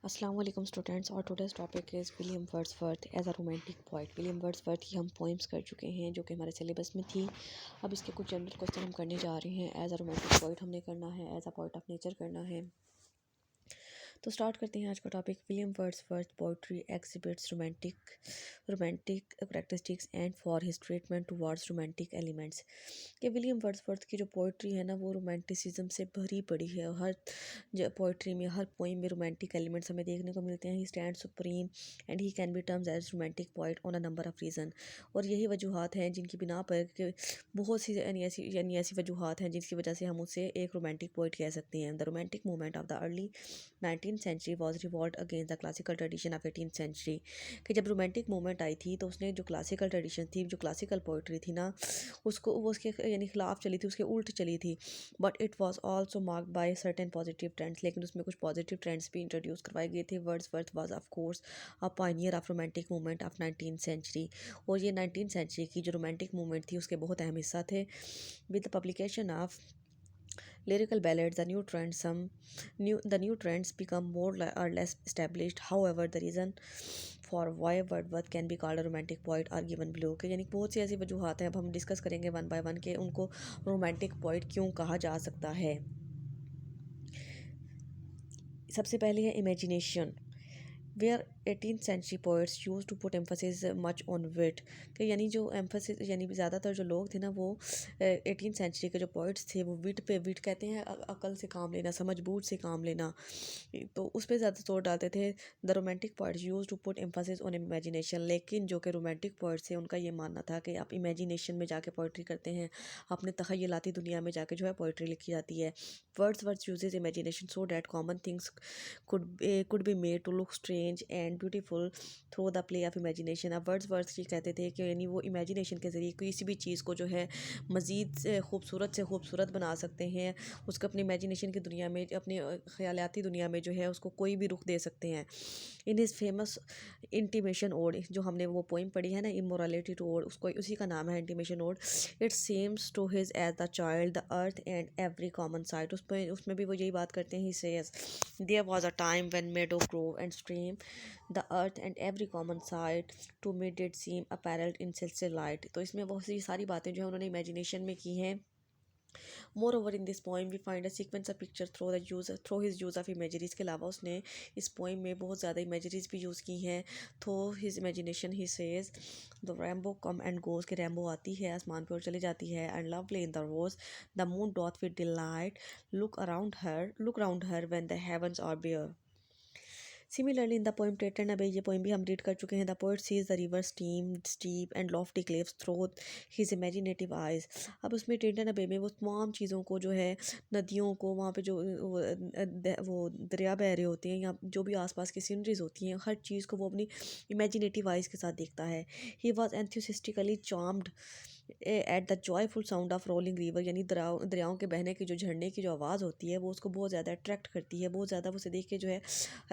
अस्सलाम वालेकुम स्टूडेंट्स और today's topic is William Wordsworth as a romantic poet. William Wordsworth की हम पोइम्स कर चुके हैं जो कि हमारे सिलेबस में थी। अब इसके कुछ जनरल क्वेश्चन हम करने जा रहे हैं। एज अ रोमांटिक पोइट हमने करना है, as a poet of nature करना है। तो स्टार्ट करते हैं आज का topic. William Wordsworth poetry exhibits romantic characteristics and for his treatment towards romantic elements. कि विलियम वर्ड्सवर्थ की जो पोइट्री है ना वो रोमांटिसिज्म से भरी पड़ी है। हर पोइट्री में, हर पोइम में रोमांटिक एलिमेंट्स हमें देखने को मिलते हैं। He stand supreme and he can be terms as romantic poet on a number of reason. और यही वजूहत हैं जिनकी बिना पर बहुत सी ऐसी वजूहत हैं जिसकी वजह से हम उसे एक रोमांटिक पोइट कह सकते हैं। The romantic movement of the early 19th century was revolt against the classical tradition of 18th century। कि जब रोमांटिक मूवमेंट आई थी तो उसने जो क्लासिकल ट्रेडिशन थी, जो क्लासिकल पोइट्री थी ना, उसको वो उसके खिलाफ चली थी, उसके उल्ट चली थी। But it was also marked by certain positive trends. लेकिन उसमें कुछ पॉजिटिव ट्रेंड्स भी इंट्रोड्यूस करवाए गए थे। Wordsworth was of course a Pioneer of romantic movement of 19th century। और ये 19th century की जो रोमांटिक मूवमेंट थी उसके बहुत अहम हिस्सा थे। With the publication of lyrical ballads, the new trends become more or less established. However, the reason for why Wordsworth can be called a romantic poet are given below। कि यानी बहुत सी ऐसी वजूहत हैं, अब हम डिस्कस करेंगे वन बाय वन के उनको रोमांटिक पोइट क्यों कहा जा सकता है। सबसे पहले है imagination. Where 18th century poets used to put emphasis much on wit। कि यानी जो एम्फोसिस यानी ज़्यादातर जो लोग थे ना वो 18th century के जो पोइट्स थे वो विट कहते हैं अकल से काम लेना, समझ बूझ से काम लेना, तो उस पर ज़्यादा जोर डालते थे। The romantic poets use to put emphasis on imagination. लेकिन जो कि रोमांटिक पोइट्स थे उनका ये मानना था कि आप इमेजिनेशन में जाके पोइट्री करते हैं, अपने तखयलाती दुनिया में जाके जो है पोइट्री लिखी जाती है। Wordsworth uses imagination so that common things could be made to look strange and beautiful through the play of imagination। अब वर्ड्सवर्थ ये कहते थे कि यानी वो इमेजिनेशन के ज़रिए किसी भी चीज़ को जो है मज़ीद खूबसूरत से खूबसूरत बना सकते हैं। उसको अपनी इमेजिनेशन की दुनिया में, अपनी ख्यालाती दुनिया में जो है उसको कोई भी रुख दे सकते हैं। In his famous intimation ode, जो हमने वो पोइम पढ़ी है ना इमोरलिटी टू ओड, उसको उसी का नाम है intimation ode. It seems to his as the child the earth and every common sight. उसमें भी वो यही बात करते हैं। He says there was a time when meadow grove and stream the earth and every common sight to me did seem apparelled in celestial light। तो इसमें बहुत सी सारी बातें जो है उन्होंने इमेजिनेशन में की हैं। Moreover, in this poem we find a sequence of picture through his use of imagery। इसके अलावा उसने इस पोइम में बहुत ज़्यादा इमेजरीज भी यूज़ की हैं। through his imagination he says the rainbow come and goes, कि रैम्बो आती है आसमान पर और चली जाती है। and lovely in the rose the moon doth with delight look around her when the heavens are bare। Similarly, in the poem Tetan Abbey, ये poem भी हम read कर चुके हैं। The poet sees the river steep and lofty cliffs through his imaginative eyes। अब उसमें Teton अबे में वो तमाम चीज़ों को जो है, नदियों को, वहाँ पे जो वो दरिया बह रहे होते हैं या जो भी आसपास की सीनरीज होती हैं, हर चीज़ को वो अपनी इमेजिनेटिव आइज़ के साथ देखता है। He was enthusiastically charmed at the joyful sound of rolling river. यानी दरियाओं के बहने की जो झरने की जो आवाज़ होती है वो उसको बहुत ज़्यादा अट्रैक्ट करती है, बहुत ज़्यादा उसे देख के जो है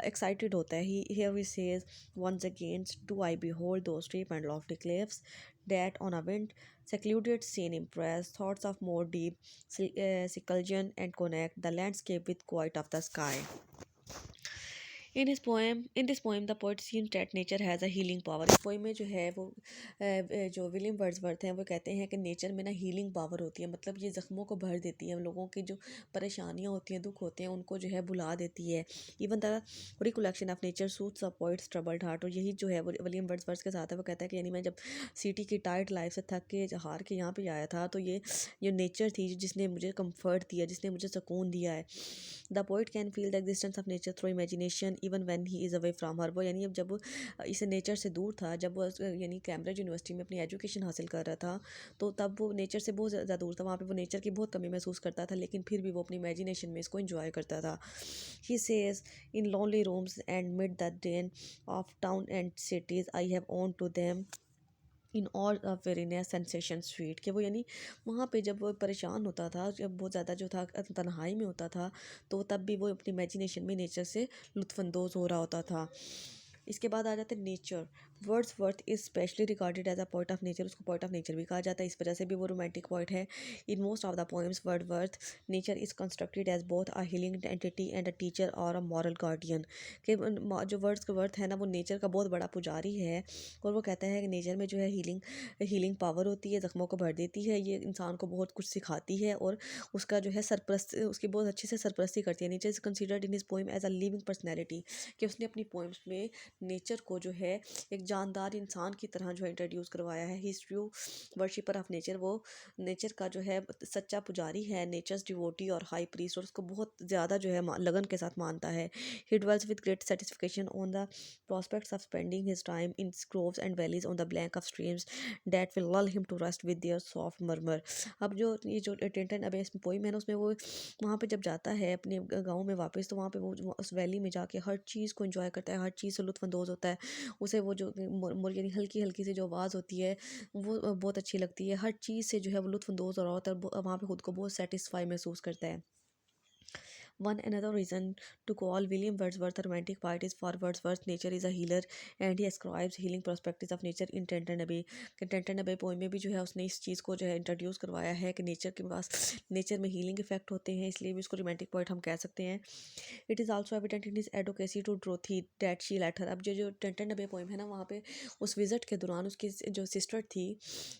एक्साइटेड होता है। He here he says once again do I behold those steep and lofty cliffs that on a wind secluded scene impress thoughts of more deep seclusion and connect the landscape with quiet of the sky। in this poem the poet seems that nature has a healing power। इस poem में जो है वो जो William Wordsworth हैं वो कहते हैं कि नेचर में ना हीलिंग पावर होती है। मतलब ये ज़ख्मों को भर देती है, लोगों की जो परेशानियां होती हैं, दुख होते हैं, उनको जो है भुला देती है। Even the recollection of nature suits a poets troubled heart. और यही जो है वो विलियम वर्ड्सवर्थ के साथ है। वो कहता है कि यानी मैं जब सिटी की टाइट लाइफ से थक के हार के यहाँ पे आया था तो ये नेचर थी जिसने मुझे कंफर्ट दिया, जिसने मुझे सुकून दिया है। The poet can feel the existence of nature through imagination even when he is away from her. वो यानी अब जब इस नेचर से दूर था, जब वो यानी कैम्ब्रिज यूनिवर्सिटी में अपनी एजुकेशन हासिल कर रहा था, तो तब वो नेचर से बहुत ज़्यादा दूर था, वहाँ पे वो नेचर की बहुत कमी महसूस करता था, लेकिन फिर भी वो अपनी इमेजिनेशन में इसको इंजॉय करता था। He says in lonely rooms and mid the din of town and cities I have own to them in all a weariness sensation sweet. कि वो यानी वहाँ पे जब वो परेशान होता था, जब बहुत ज़्यादा जो था तन्हाई में होता था, तो तब भी वो अपनी इमेजिनेशन में नेचर से लुत्फ़अंदोज़ हो रहा होता था। इसके बाद आ जाते हैं nature. Wordsworth is specially regarded as a poet of nature, उसको पोएट ऑफ नेचर भी कहा जाता है, इस वजह से भी वो रोमांटिक पोएट है। In most of the poems Wordsworth nature is constructed as both a healing entity and a teacher और अ मॉरल गार्डियन। कि जो वर्ड्सवर्थ है ना वो नेचर का बहुत बड़ा पुजारी है, और वो कहता है कि नेचर में जो है हीलिंग पावर होती है, ज़ख्मों को भर देती है, ये इंसान को बहुत कुछ सिखाती है, और उसका जो है सरपरस्त उसकी बहुत अच्छे से सरपरस्ती करती है। Nature is considered in his poem as a living personality, कि उसने अपनी पोएम्स में नेचर को जो है एक जानदार इंसान की तरह जो है इंट्रोड्यूस करवाया है। He is true worshipper of nature, वो नेचर का जो है सच्चा पुजारी है, नेचर्स डिवोटी और हाई प्रीस्ट, और उसको बहुत ज़्यादा जो है लगन के साथ मानता है। ही dwells with great satisfaction on the prospects of spending his time in groves and valleys on the bank of streams that will lull him to rest with their soft murmur। अब जो ये जो टेंटन अबे इसमें पोइम है ना, उसमें वो वहाँ पे जब जाता है अपने गाँव में वापस, तो वहाँ पे वो उस वैली में जाके हर चीज़ को एंजॉय करता है, हर चीज़ से लुत्फ़अंदोज़ होता है। उसे वो जो यानी हल्की हल्की सी जो आवाज़ होती है वो बहुत अच्छी लगती है, हर चीज़ से जो है वो लुत्फ़अंदोज़ हो रहा होता है, और वहाँ पे खुद को बहुत सेटिस्फाई महसूस करता है। One another reason to call William Wordsworth a romantic poet is for Wordsworth's nature is a healer, and he ascribes healing perspectives of nature in Tenton Abbey। कि टेंटन अबे पोइम में भी जो है उसने इस चीज़ को जो है इंट्रोड्यूस करवाया है कि नेचर के पास नेचर में हीलिंग इफेक्ट होते हैं, इसलिए भी उसको रोमांटिक पोइट हम कह सकते हैं। It is also evident in his advocacy to Dorothy that she let her. अब जो जो टेंटन अबे पोइम है ना, वहाँ पे उस विजिट के दौरान उसकी जो सिस्टर थी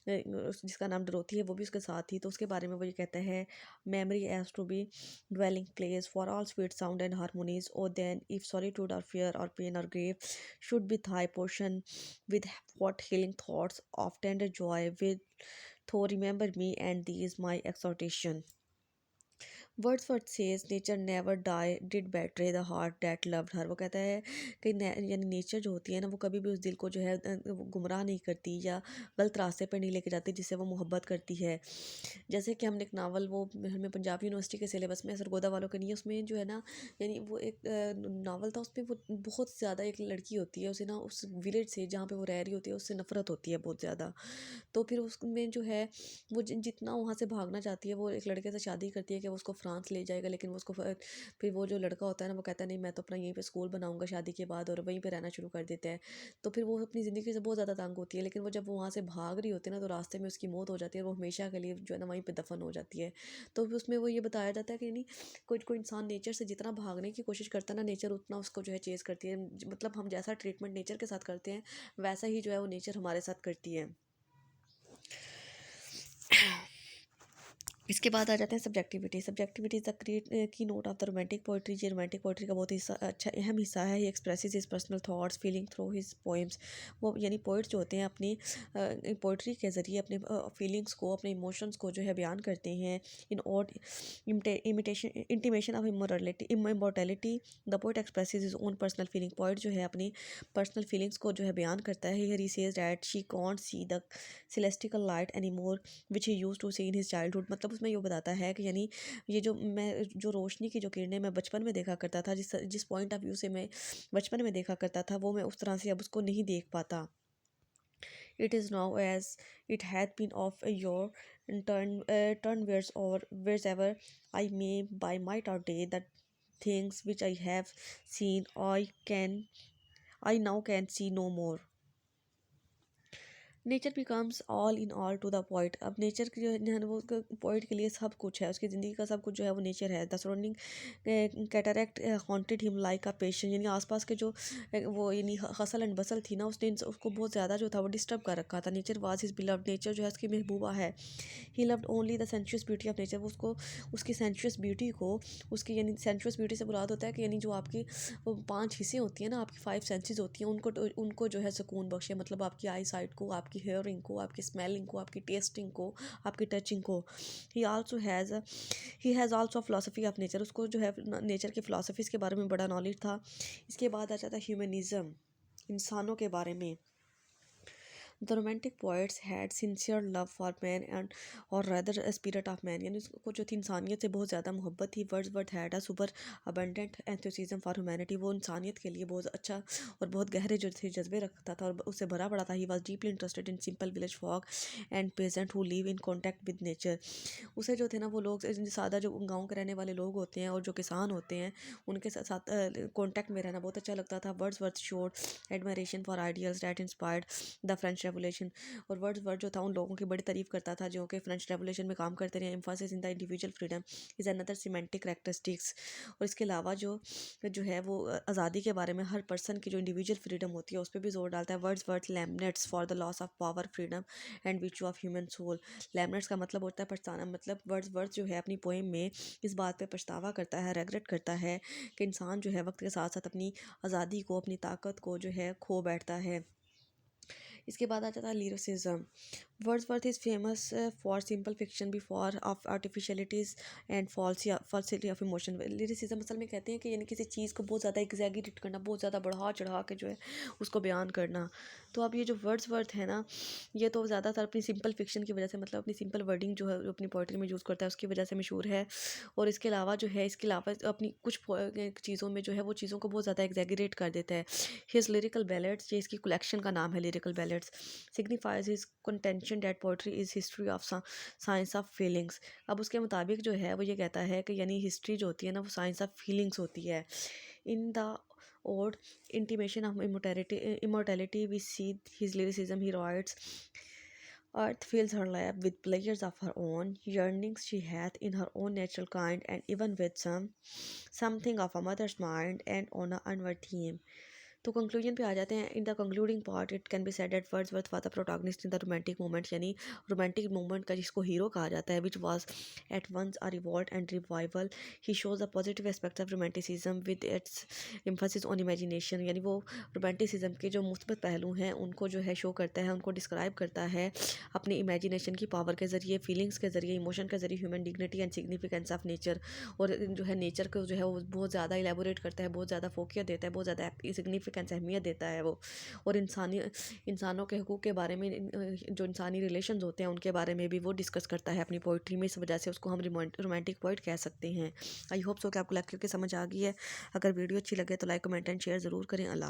जिसका नाम ड्रोथी है, वो भी उसके साथ थी, तो उसके बारे में वो ये कहता है, memory as to be dwelling place for all sweet sound and harmonies. Oh, then, if solitude or fear or pain or grief should be thy portion, with what healing thoughts of tender joy will thou remember me, and these my exhortation। Wordsworth says nature never die did betray the heart that loved her. वो कहता है कि यानी nature जो होती है ना, वो कभी भी उस दिल को जो है वो गुमराह नहीं करती या गलत रास्ते पर नहीं लेके जाती जिससे वो मोहब्बत करती है। जैसे कि हमने एक नावल, वो हमें पंजाब यूनिवर्सिटी के सिलेबस में सरगोदा वालों के नहीं, उसमें जो है ना, यानी वो एक नावल था, उसमें वो बहुत ज़्यादा एक लड़की होती है, उसे ना उस विलेज से जहाँ पे वो रह रही होती है उससे नफरत होती है बहुत ज़्यादा। तो फिर उसमें जो है वो जितना वहाँ से भागना चाहती है, वो एक लड़के से शादी करती है कि वो उसको फ्रांस ले जाएगा, लेकिन वो उसको फिर वो जो लड़का होता है ना, वो कहता है नहीं, मैं तो अपना यहीं पे स्कूल बनाऊंगा शादी के बाद, और वहीं पे रहना शुरू कर देता है। तो फिर वो अपनी ज़िंदगी से बहुत ज़्यादा तंग होती है, लेकिन वो जब वो वहाँ से भाग रही होती है ना, तो रास्ते में उसकी मौत हो जाती है, और वो हमेशा के लिए जो है ना वहीं पर दफन हो जाती है। तो फिर उसमें वो ये बताया जाता है कि नहीं, कोई कोई इंसान नेचर से जितना भागने की कोशिश करता है ना, नेचर उतना उसको जो है चेज़ करती है। मतलब हम जैसा ट्रीटमेंट नेचर के साथ करते हैं, वैसा ही जो है वो नेचर हमारे साथ करती है। इसके बाद आ जाते हैं subjectivity. Subjectivity is the key note of the romantic poetry. ये रोमांटिक पोइट्री का बहुत ही अच्छा अहम हिस्सा है। ही expresses his personal thoughts feeling through his poems. वो यानी पोइट्स जो होते हैं अपनी पोइट्री के ज़रिए अपने फीलिंग्स को, अपने इमोशंस को जो है बयान करते हैं। इन और imitation intimation of immortality the poet expresses his own personal feeling. Poet जो है अपनी पर्सनल फीलिंग्स को जो है बयान करता है। Here he says that she can't see the celestial light any more which he use to see in his childhood. मतलब उसमें ये बताता है कि यानी ये जो रोशनी की जो किरणें मैं बचपन में देखा करता था, जिस जिस पॉइंट ऑफ व्यू से मैं बचपन में देखा करता था, वो मैं उस तरह से अब उसको नहीं देख पाता। It is now as it hath been of yore turn where's ever I may by might or day that things which I have seen I now can see no more। Nature becomes all in all to the poet. अब नेचर की जो है वो poet के लिए सब कुछ है, उसकी ज़िंदगी का सब कुछ जो है वो नेचर है। The surrounding cataract haunted him like a patient. यानी आसपास के जो वो यानी हसल एंड बसल थी ना, उसने उसको बहुत ज़्यादा जो था वो डिस्टर्ब कर रखा था। Nature was his beloved. Nature जो है उसकी महबूबा है। He loved only the sensuous beauty of nature. वो उसको उसकी सेंचुअस ब्यूटी को, उसकी यानी सेंचुअस ब्यूटी से मुराद होता है कि यानी जो आपकी वो 5 हिस्से होती हैं ना, आपकी 5 सेंसेस होती हैं, उनको जो है सुकून बख्शे। मतलब आपकी आई साइट को, आपकी हेयरिंग को, आपकी स्मेलिंग को, आपकी टेस्टिंग को, आपकी टचिंग को। ही also has he has also philosophy of nature. उसको जो है नेचर की फ़िलासफ़ीज़ के बारे में बड़ा नॉलेज था। इसके बाद आ जाता है ह्यूमनिज़म, इंसानों के बारे में। The romantic poets had sincere love for man and और रदर स्पिरिट ऑफ मैन, यानी उसको जो थी इंसानियत से बहुत ज़्यादा मोहब्बत थी। Wordsworth had a super abundant enthusiasm for humanity, वो इंसानियत के लिए बहुत अच्छा और बहुत गहरे जो थे जज्बे रखता था और उससे भरा पड़ा था। He was deeply interested in simple village folk and peasant who live in contact with nature. उसे जो थे ना वो लोग सादा जो गाँव के रहने वाले लोग होते हैं और जो किसान होते हैं उनके साथ कॉन्टैक्ट में रहना बहुत अच्छा लगता था। Wordsworth showed admiration for ideals that inspired the French revolution, और वर्ड्सवर्थ जो था उन लोगों की बड़ी तारीफ करता था जो कि फ्रेंच रेवोल्यूशन में काम करते रहे। Mphasis in the individual freedom is another semantic characteristics, और इसके अलावा जो है वो आज़ादी के बारे में हर पर्सन की जो इंडिविजुअल फ्रीडम होती है उस पर भी जोर डालता है। Wordsworth laments for the loss of power freedom and विचू ऑफ ह्यूमन सोल, लैमनेट्स का मतलब होता है पछताना, मतलब वर्ड्सवर्थ जो है अपनी पोएम में इस बात पे पछतावा करता है, रेगरेट करता है कि इंसान जो है वक्त के साथ साथ अपनी आज़ादी को, अपनी ताकत को जो है खो बैठता है। इसके बाद आ जाता है lyricism. Wordsworth is famous for simple fiction before of artificialities and falsity of emotion. Lyricism असल में कहते हैं कि यानी किसी चीज़ को बहुत ज़्यादा एग्जैगरेट करना, बहुत ज़्यादा बढ़ा चढ़ा के जो है उसको बयान करना। तो अब ये जो वर्ड्सवर्थ है ना, ये तो ज़्यादातर अपनी सिंपल फिक्शन की वजह से, मतलब अपनी सिंपल वर्डिंग जो है जो अपनी पोइट्री में यूज़ करता है उसकी वजह से मशहूर है। और इसके अलावा जो है, इसके अलावा अपनी कुछ चीज़ों में जो है वो चीज़ों को बहुत ज़्यादा एग्जैगरेट कर देता है। हिज लिरिकल बैलेड्स, ये इसकी कलेक्शन का नाम है lyrical ballads, signifies his contention that poetry is history of science of feelings. अब उसके मुताबिक जो है वो ये कहता है कि यानी हिस्ट्री जो होती है ना वो साइंस ऑफ फीलिंग्स होती है। In the odd intimation of immortality we see his lyricism. He writes, earth fills her lap with pleasures of her own, yearnings she hath in her own natural kind, and even with something of a mother's mind and on a onward theme. तो conclusion पे आ जाते हैं। In the concluding part it can be said that Wordsworth was the protagonist in the romantic moment, यानी romantic moment का जिसको hero कहा जाता है, which was at once a revolt and revival. He shows the positive aspects of romanticism with its emphasis on imagination, यानी वो romanticism के जो मुस्बत पहलू हैं उनको जो है शो करता है, उनको डिस्क्राइब करता है अपनी इमेजिनेशन की पावर के ज़रिए, फीलिंग्स के ज़रिए, इमोशन के ज़रिए, human dignity and significance of nature. और जो है नेचर को जो है वो बहुत ज़्यादा इलेबोरेट करता है, बहुत ज़्यादा फोकियत देता है, बहुत ज़्यादा सिग्निफिकेंस अहमियत देता है वो। और इंसानों के हकूक़ के बारे में, जो इंसानी रिलेशंस होते हैं उनके बारे में भी वो डिस्कस करता है अपनी पोइट्री में। इस वजह से उसको हम रोमांटिक पोइट कह सकते हैं। आई होप सो कि आपको लेक्चर की समझ आ गई है। अगर वीडियो अच्छी लगे तो लाइक कमेंट एंड शेयर ज़रूर करें। अल्लाह हाफ़िज़।